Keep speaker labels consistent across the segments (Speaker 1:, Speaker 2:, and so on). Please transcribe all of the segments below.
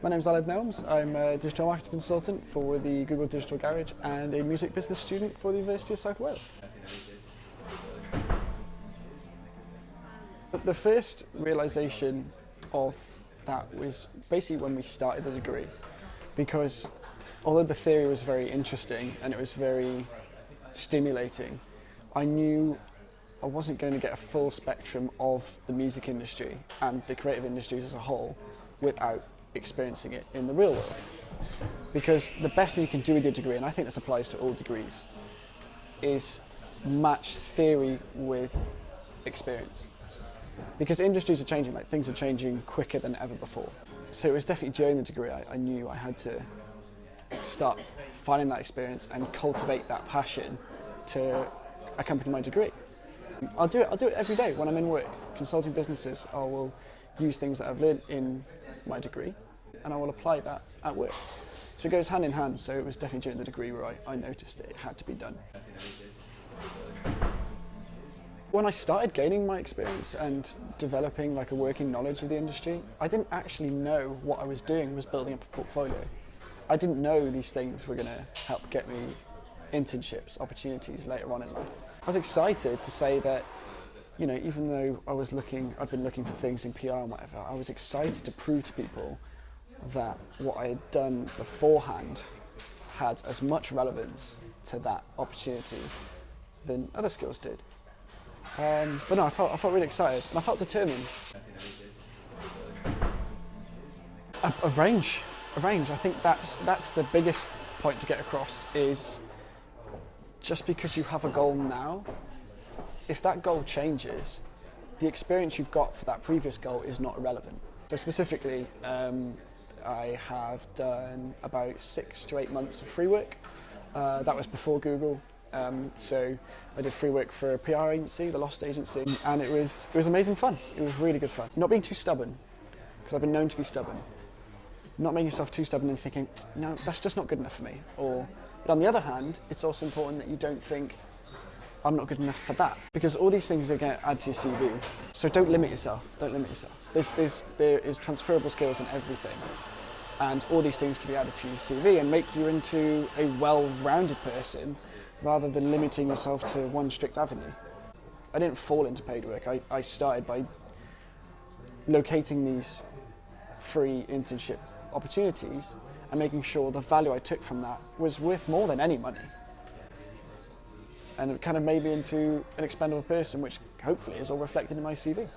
Speaker 1: My name's Nelmes. I'm a digital marketing consultant for the Google Digital Garage and a music business student for the University of South Wales. The first realisation of that was basically when we started the degree, because although the theory was very interesting and it was very stimulating, I knew I wasn't going to get a full spectrum of the music industry and the creative industries as a whole without experiencing it in the real world. Because the best thing you can do with your degree, and I think this applies to all degrees, is match theory with experience. Because industries are changing, like things are changing quicker than ever before. So it was definitely during the degree I knew I had to start finding that experience and cultivate that passion to accompany my degree. I'll do it every day when I'm in work. Consulting businesses, I will use things that I've learned in my degree and I will apply that at work. So it goes hand in hand, so it was definitely during the degree where I noticed that it had to be done. When I started gaining my experience and developing like a working knowledge of the industry, I didn't actually know what I was doing was building up a portfolio. I didn't know these things were going to help get me internships, opportunities later on in life. I was excited to say that, you know, even though I'd been looking for things in PR and whatever, I was excited to prove to people that what I had done beforehand had as much relevance to that opportunity than other skills did. But no, I felt really excited and I felt determined. A range. I think that's the biggest point to get across, is just because you have a goal now, if that goal changes, the experience you've got for that previous goal is not irrelevant. So specifically, I have done about 6 to 8 months of free work. That was before Google. So I did free work for a PR agency, the Lost Agency, and it was amazing fun. It was really good fun. Not being too stubborn, because I've been known to be stubborn. Not making yourself too stubborn and thinking, no, that's just not good enough for me. But on the other hand, it's also important that you don't think, I'm not good enough for that. Because all these things are going to add to your CV. So don't limit yourself, There is transferable skills in everything. And all these things can be added to your CV and make you into a well-rounded person rather than limiting yourself to one strict avenue. I didn't fall into paid work. I started by locating these free internship opportunities and making sure the value I took from that was worth more than any money. And it kind of made me into an expendable person, which hopefully is all reflected in my CV.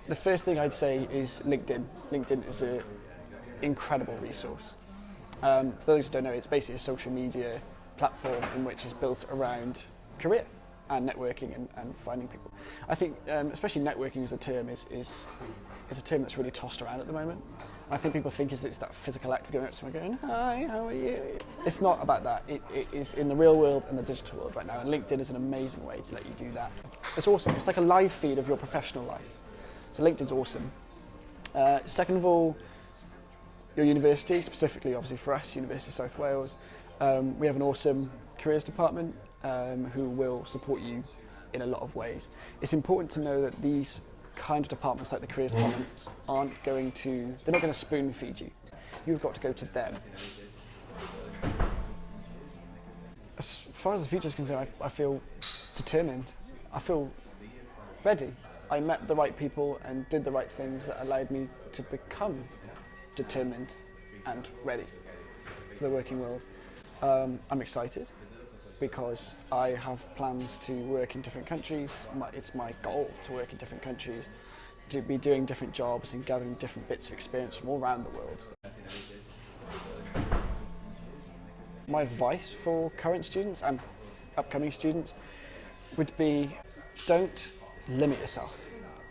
Speaker 1: The first thing I'd say is LinkedIn. LinkedIn is an incredible resource. For those who don't know, it's basically a social media platform in which is built around career and networking and finding people. I think especially networking as a term is a term that's really tossed around at the moment. I think people think it's that physical act of going up to someone going, hi, how are you? It's not about that. It is in the real world and the digital world right now, and LinkedIn is an amazing way to let you do that. It's awesome. It's like a live feed of your professional life. So LinkedIn's awesome. Second of all, your university, specifically obviously for us, University of South Wales, we have an awesome careers department who will support you in a lot of ways. It's important to know that these kind of departments, like the careers departments, they're not going to spoon feed you. You've got to go to them. As far as the future is concerned, I feel determined. I feel ready. I met the right people and did the right things that allowed me to become determined and ready for the working world. I'm excited because I have plans to work in different countries. It's my goal to work in different countries, to be doing different jobs and gathering different bits of experience from all around the world. My advice for current students and upcoming students would be, don't limit yourself.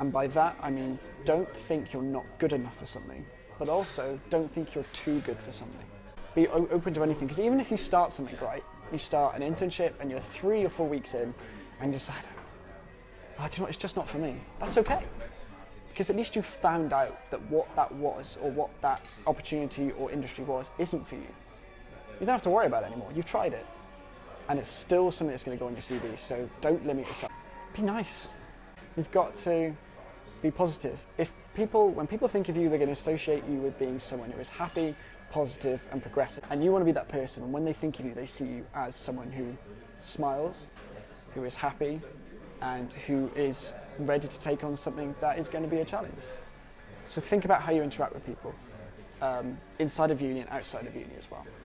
Speaker 1: And by that I mean, don't think you're not good enough for something, but also don't think you're too good for something. Be open to anything, because even if you start something great, you start an internship and you're 3 or 4 weeks in and you decide, oh, do you know what, it's just not for me. That's okay, because at least you found out that what that was, or what that opportunity or industry was, isn't for you. You don't have to worry about it anymore. You've tried it and it's still something that's going to go on your CV. So don't limit yourself. Be nice. You've got to be positive. When people think of you, they're going to associate you with being someone who is happy, positive, and progressive. And you want to be that person. And when they think of you, they see you as someone who smiles, who is happy, and who is ready to take on something that is going to be a challenge. So think about how you interact with people, inside of uni and outside of uni as well.